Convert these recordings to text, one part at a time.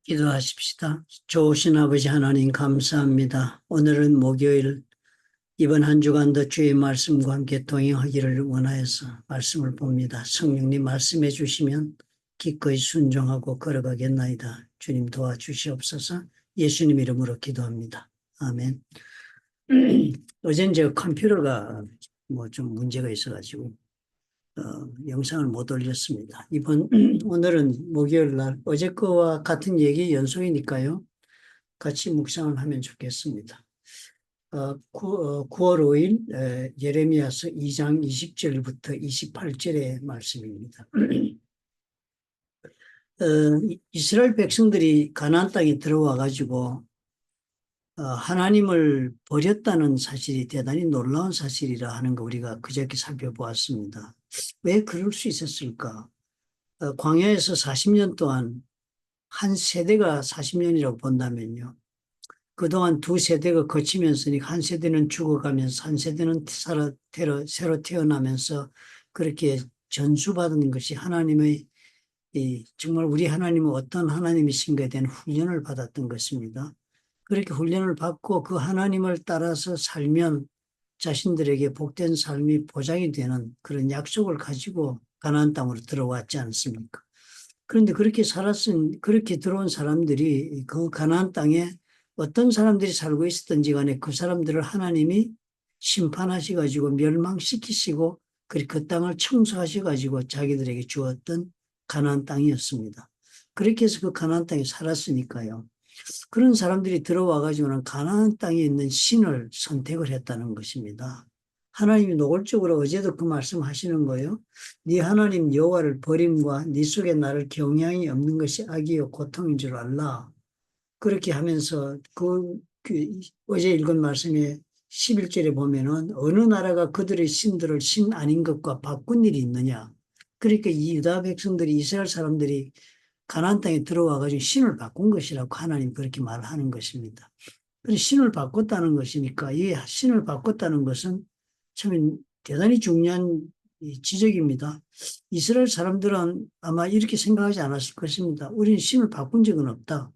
기도하십시다. 좋으신 아버지 하나님 감사합니다. 오늘은 목요일 이번 한 주간도 주의 말씀과 함께 동행하기를 원하여서 말씀을 봅니다. 성령님 말씀해 주시면 기꺼이 순종하고 걸어가겠나이다. 주님 도와주시옵소서. 예수님 이름으로 기도합니다. 아멘. 어젠 저 컴퓨터가 뭐 좀 문제가 있어가지고 영상을 못 올렸습니다. 오늘은 목요일 날 어제 거와 같은 얘기 연속이니까요. 같이 묵상을 하면 좋겠습니다. 9월 5일 예레미야서 2장 20절부터 28절의 말씀입니다. 이스라엘 백성들이 가나안 땅에 들어와 가지고 하나님을 버렸다는 사실이 대단히 놀라운 사실이라 하는 거 우리가 그저께 살펴보았습니다. 왜 그럴 수 있었을까? 광야에서 40년 동안 한 세대가 40년이라고 본다면요. 그동안 두 세대가 거치면서 한 세대는 죽어가면서 한 세대는 새로 태어나면서 그렇게 전수받은 것이 하나님의 정말 우리 하나님은 어떤 하나님이신가에 대한 훈련을 받았던 것입니다. 그렇게 훈련을 받고 그 하나님을 따라서 살면 자신들에게 복된 삶이 보장이 되는 그런 약속을 가지고 가나안 땅으로 들어왔지 않습니까? 그런데 그렇게 들어온 사람들이 그 가나안 땅에 어떤 사람들이 살고 있었던지 간에 그 사람들을 하나님이 심판하셔가지고 멸망시키시고 그 땅을 청소하셔가지고 자기들에게 주었던 가나안 땅이었습니다. 그렇게 해서 그 가나안 땅에 살았으니까요. 그런 사람들이 들어와가지고는 가나안 땅에 있는 신을 선택을 했다는 것입니다. 하나님이 노골적으로 어제도 그 말씀하시는 거예요. 네 하나님 여호와를 버림과 네 속에 나를 경향이 없는 것이 악이요 고통인 줄 알라. 그렇게 하면서 어제 읽은 말씀에 11절에 보면은 어느 나라가 그들의 신들을 신 아닌 것과 바꾼 일이 있느냐. 그러니까 이 유다 백성들이 이스라엘 사람들이 가나안 땅에 들어와 가지고 신을 바꾼 것이라고 하나님 그렇게 말하는 것입니다. 그래서 신을 바꿨다는 것이니까 이 신을 바꿨다는 것은 참 대단히 중요한 지적입니다. 이스라엘 사람들은 아마 이렇게 생각하지 않았을 것입니다. 우리는 신을 바꾼 적은 없다.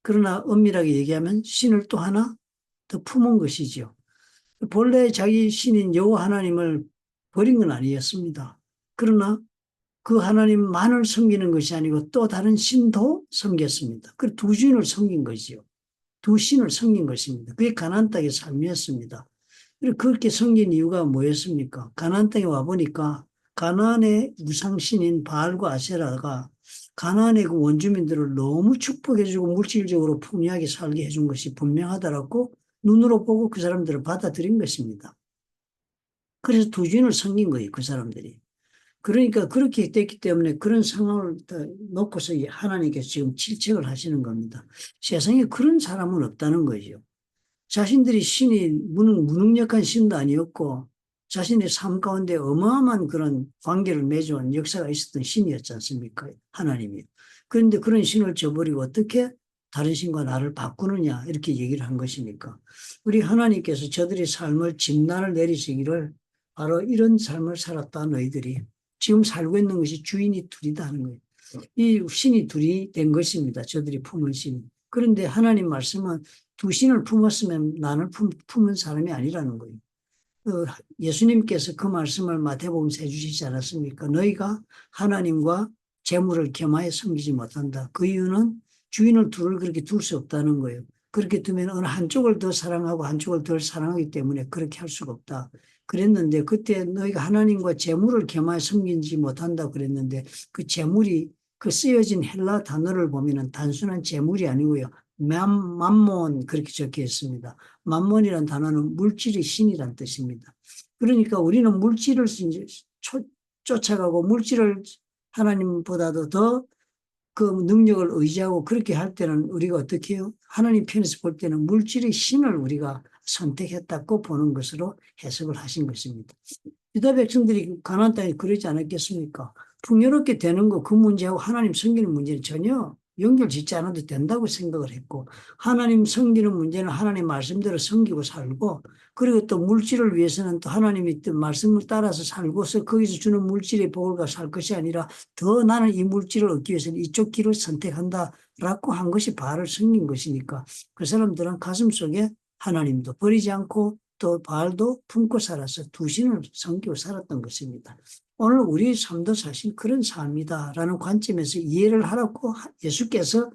그러나 엄밀하게 얘기하면 신을 또 하나 더 품은 것이죠. 본래 자기 신인 여호와 하나님을 버린 건 아니었습니다. 그러나 그 하나님만을 섬기는 것이 아니고 또 다른 신도 섬겼습니다. 그 두 주인을 섬긴 것이요. 두 신을 섬긴 것입니다. 그게 가나안 땅의 삶이었습니다. 그렇게 섬긴 이유가 뭐였습니까? 가나안 땅에 와보니까 가나안의 우상신인 바알과 아세라가 가나안의 그 원주민들을 너무 축복해주고 물질적으로 풍요하게 살게 해준 것이 분명하다라고 눈으로 보고 그 사람들을 받아들인 것입니다. 그래서 두 주인을 섬긴 거예요, 그 사람들이. 그러니까 그렇게 됐기 때문에 그런 상황을 놓고서 하나님께서 지금 질책을 하시는 겁니다. 세상에 그런 사람은 없다는 거죠. 자신들이 신이 무능력한 신도 아니었고 자신의 삶 가운데 어마어마한 그런 관계를 맺어온 역사가 있었던 신이었지 않습니까? 하나님이. 그런데 그런 신을 저버리고 어떻게 다른 신과 나를 바꾸느냐 이렇게 얘기를 한 것이니까. 우리 하나님께서 저들의 삶을 진단을 내리시기를 바로 이런 삶을 살았다 너희들이 지금 살고 있는 것이 주인이 둘이다 하는 거예요. 이 신이 둘이 된 것입니다. 저들이 품은 신. 그런데 하나님 말씀은 두 신을 품었으면 나를 품은 사람이 아니라는 거예요. 예수님께서 그 말씀을 마태복음서 해주시지 않았습니까? 너희가 하나님과 재물을 겸하여 섬기지 못한다. 그 이유는 주인을 그렇게 둘 수 없다는 거예요. 그렇게 두면 어느 한쪽을 더 사랑하고 한쪽을 덜 사랑하기 때문에 그렇게 할 수가 없다. 그랬는데 그때 너희가 하나님과 재물을 겸하여 섬기지 못한다 그랬는데 그 재물이 그 쓰여진 헬라 단어를 보면은 단순한 재물이 아니고요. 맘몬 그렇게 적혀 있습니다. 맘몬이라는 단어는 물질의 신이란 뜻입니다. 그러니까 우리는 물질을 쫓아가고 물질을 하나님보다도 더 그 능력을 의지하고 그렇게 할 때는 우리가 어떻게 해요? 하나님 편에서 볼 때는 물질의 신을 우리가 선택했다고 보는 것으로 해석을 하신 것입니다. 유다 백성들이 가나안 땅에 그러지 않았겠습니까? 풍요롭게 되는 거 그 문제하고 하나님 섬기는 문제는 전혀 연결짓지 않아도 된다고 생각을 했고 하나님 섬기는 문제는 하나님 말씀대로 섬기고 살고 그리고 또 물질을 위해서는 또 하나님이 또 말씀을 따라서 살고서 거기서 주는 물질의 복을 가지고 살 것이 아니라 더 나는 이 물질을 얻기 위해서는 이쪽 길을 선택한다라고 한 것이 바알을 섬긴 것이니까 그 사람들은 가슴속에 하나님도 버리지 않고 또 바알도 품고 살아서 두 신을 섬기고 살았던 것입니다. 오늘 우리 삶도 사실 그런 삶이다라는 관점에서 이해를 하라고 예수께서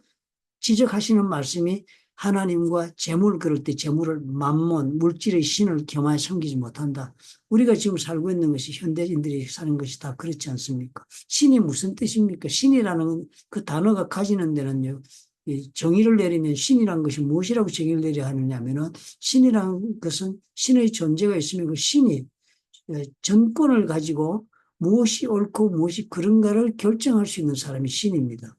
지적하시는 말씀이 하나님과 재물, 그럴 때 재물을 만몬, 물질의 신을 겸하여 섬기지 못한다. 우리가 지금 살고 있는 것이 현대인들이 사는 것이 다 그렇지 않습니까? 신이 무슨 뜻입니까? 신이라는 그 단어가 가지는 데는요, 정의를 내리면 신이라는 것이 무엇이라고 정의를 내려야 하느냐 하면은 신이라는 것은 신의 존재가 있으면 그 신이 전권을 가지고 무엇이 옳고 무엇이 그런가를 결정할 수 있는 사람이 신입니다.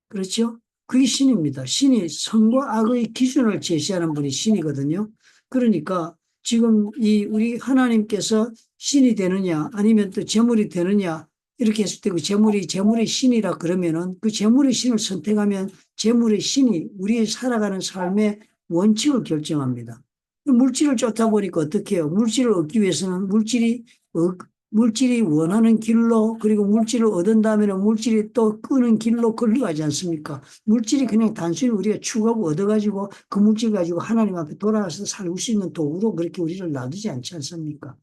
그렇죠? 그게 신입니다. 신이 선과 악의 기준을 제시하는 분이 신이거든요. 그러니까 지금 우리 하나님께서 신이 되느냐 아니면 또 재물이 되느냐 이렇게 했을 때 그 재물이 신이라 그러면은 그 재물의 신을 선택하면 재물의 신이 우리의 살아가는 삶의 원칙을 결정합니다. 물질을 쫓다 보니까 어떻게 해요? 물질을 얻기 위해서는 물질이 원하는 길로 그리고 물질을 얻은 다음에는 물질이 또 끄는 길로 걸려가지 않습니까? 물질이 그냥 단순히 우리가 추구하고 얻어가지고 그 물질 가지고 하나님 앞에 돌아가서 살고 수 있는 도구로 그렇게 우리를 놔두지 않지 않습니까?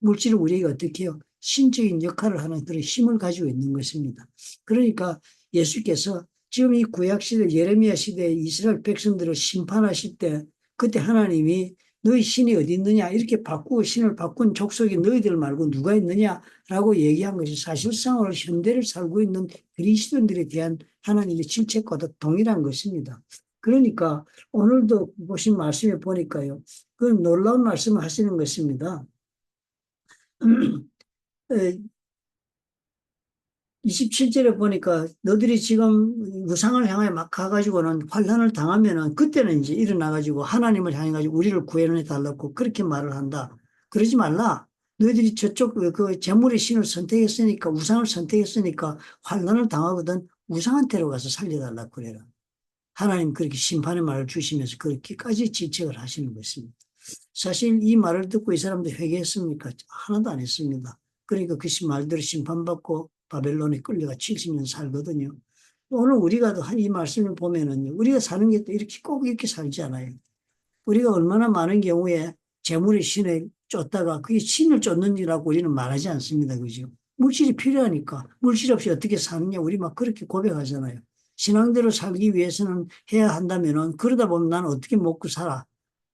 물질을 우리가 어떻게 해요? 신적인 역할을 하는 그런 힘을 가지고 있는 것입니다. 그러니까 예수께서 지금 이 구약시대 예레미야 시대에 이스라엘 백성들을 심판하실 때 그때 하나님이 너희 신이 어디 있느냐 이렇게 바꾸고 신을 바꾼 족속이 너희들 말고 누가 있느냐라고 얘기한 것이 사실상 오늘 현대를 살고 있는 그리스도인들에 대한 하나님의 질책과도 동일한 것입니다. 그러니까 오늘도 보신 말씀에 보니까요. 그 놀라운 말씀을 하시는 것입니다. 27절에 보니까 너들이 지금 우상을 향해 막 가가지고는 환란을 당하면은 그때는 이제 일어나가지고 하나님을 향해가지고 우리를 구해내 달라고 그렇게 말을 한다. 그러지 말라. 너희들이 저쪽 그 재물의 신을 선택했으니까 우상을 선택했으니까 환란을 당하거든 우상한테로 가서 살려달라고 그래라. 하나님 그렇게 심판의 말을 주시면서 그렇게까지 지적을 하시는 것입니다. 사실 이 말을 듣고 이 사람도 회개했습니까? 하나도 안 했습니다. 그러니까 그 말대로 심판받고 바벨론에 끌려가 70년 살거든요. 오늘 우리가 이 말씀을 보면은요, 우리가 사는 게 또 이렇게 꼭 이렇게 살지 않아요. 우리가 얼마나 많은 경우에 재물의 신을 쫓다가 그게 신을 쫓는 일이라고 우리는 말하지 않습니다. 그죠? 물질이 필요하니까 물질 없이 어떻게 사느냐 우리 막 그렇게 고백하잖아요. 신앙대로 살기 위해서는 해야 한다면은 그러다 보면 나는 어떻게 먹고 살아?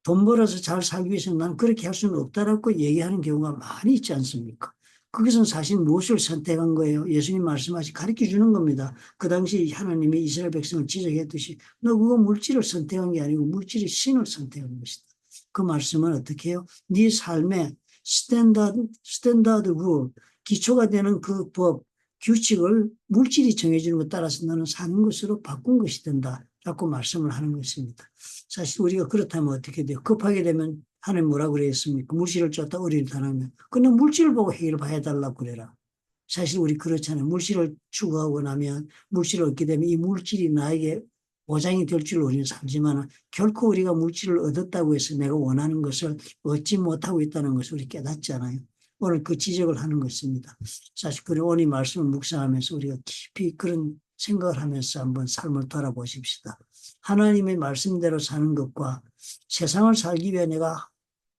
돈 벌어서 잘 살기 위해서는 나는 그렇게 할 수는 없다라고 얘기하는 경우가 많이 있지 않습니까? 그것은 사실 무엇을 선택한 거예요? 예수님 말씀하시 가르쳐 주는 겁니다. 그 당시 하나님이 이스라엘 백성을 지적했듯이 너 그거 물질을 선택한 게 아니고 물질이 신을 선택한 것이다. 그 말씀은 어떻게 해요? 네 삶의 스탠다드 룰, 기초가 되는 그 법, 규칙을 물질이 정해주는 것 따라서 너는 사는 것으로 바꾼 것이 된다라고 말씀을 하는 것입니다. 사실 우리가 그렇다면 어떻게 돼요? 급하게 되면 하나님 뭐라고 그랬습니까? 물질을 쫓다 어리를 당하면 그는 물질을 보고 해결을 해달라고 그래라. 사실 우리 그렇잖아요. 물질을 추구하고 나면 물질을 얻게 되면 이 물질이 나에게 보장이 될 줄 우리는 살지만 결코 우리가 물질을 얻었다고 해서 내가 원하는 것을 얻지 못하고 있다는 것을 우리 깨닫잖아요. 오늘 그 지적을 하는 것입니다. 사실 그리고 오늘 이 말씀을 묵상하면서 우리가 깊이 그런 생각을 하면서 한번 삶을 돌아보십시다. 하나님의 말씀대로 사는 것과 세상을 살기 위해 내가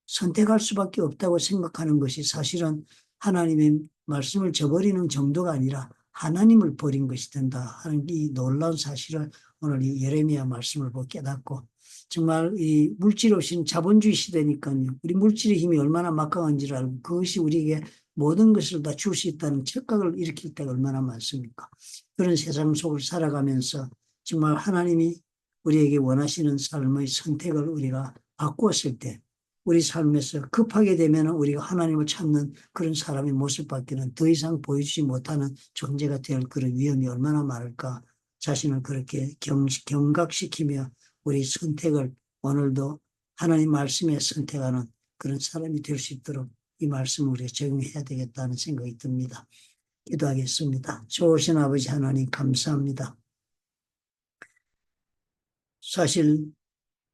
선택할 수밖에 없다고 생각하는 것이 사실은 하나님의 말씀을 저버리는 정도가 아니라 하나님을 버린 것이 된다 하는 이 놀라운 사실을 오늘 이 예레미야 말씀을 보고 깨닫고 정말 이 물질 없이는 자본주의 시대니까요. 우리 물질의 힘이 얼마나 막강한지를 알고 그것이 우리에게 모든 것을 다 줄 수 있다는 착각을 일으킬 때가 얼마나 많습니까? 그런 세상 속을 살아가면서 정말 하나님이 우리에게 원하시는 삶의 선택을 우리가 바꾸었을 때 우리 삶에서 급하게 되면 우리가 하나님을 찾는 그런 사람의 모습밖에는 더 이상 보여주지 못하는 존재가 될 그런 위험이 얼마나 많을까 자신을 그렇게 경각시키며 우리 선택을 오늘도 하나님 말씀에 선택하는 그런 사람이 될 수 있도록 이 말씀을 우리가 적용해야 되겠다는 생각이 듭니다. 기도하겠습니다. 좋으신 아버지 하나님 감사합니다. 사실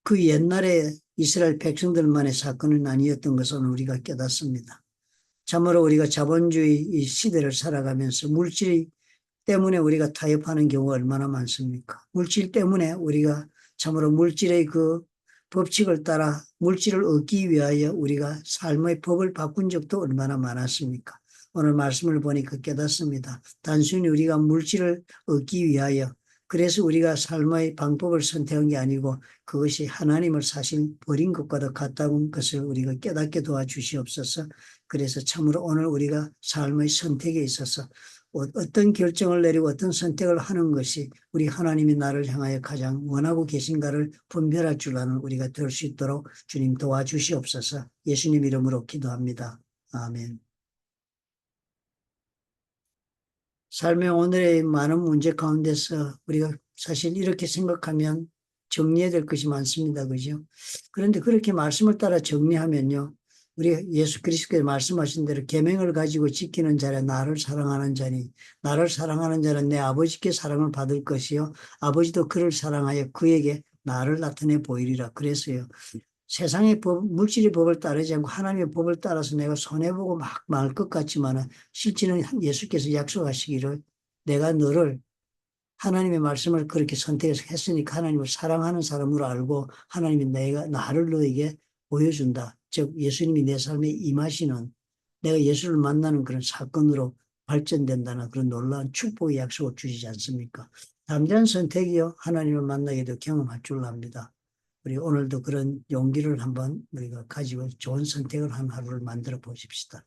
그 옛날에 이스라엘 백성들만의 사건은 아니었던 것을 우리가 깨닫습니다. 참으로 우리가 자본주의 이 시대를 살아가면서 물질 때문에 우리가 타협하는 경우가 얼마나 많습니까? 물질 때문에 우리가 참으로 물질의 그 법칙을 따라 물질을 얻기 위하여 우리가 삶의 법을 바꾼 적도 얼마나 많았습니까? 오늘 말씀을 보니까 깨닫습니다. 단순히 우리가 물질을 얻기 위하여 그래서 우리가 삶의 방법을 선택한 게 아니고 그것이 하나님을 사실 버린 것과도 같다는 것을 우리가 깨닫게 도와주시옵소서. 그래서 참으로 오늘 우리가 삶의 선택에 있어서 어떤 결정을 내리고 어떤 선택을 하는 것이 우리 하나님이 나를 향하여 가장 원하고 계신가를 분별할 줄 아는 우리가 될 수 있도록 주님 도와주시옵소서. 예수님 이름으로 기도합니다. 아멘. 삶의 오늘의 많은 문제 가운데서 우리가 사실 이렇게 생각하면 정리해야 될 것이 많습니다. 그죠? 그런데 그렇게 말씀을 따라 정리하면요. 우리 예수 그리스도께서 말씀하신 대로 계명을 가지고 지키는 자라 나를 사랑하는 자니 나를 사랑하는 자는 내 아버지께 사랑을 받을 것이요 아버지도 그를 사랑하여 그에게 나를 나타내 보이리라. 그래서요. 세상의 법, 물질의 법을 따르지 않고 하나님의 법을 따라서 내가 손해보고 막 망할 것 같지만 실제는 예수께서 약속하시기를 내가 너를 하나님의 말씀을 그렇게 선택해서 했으니까 하나님을 사랑하는 사람으로 알고 하나님이 나를 너에게 보여준다. 즉 예수님이 내 삶에 임하시는 내가 예수를 만나는 그런 사건으로 발전된다는 그런 놀라운 축복의 약속을 주시지 않습니까? 담대한 선택이요. 하나님을 만나게도 경험할 줄 압니다. 우리 오늘도 그런 용기를 한번 우리가 가지고 좋은 선택을 한 하루를 만들어 보십시다.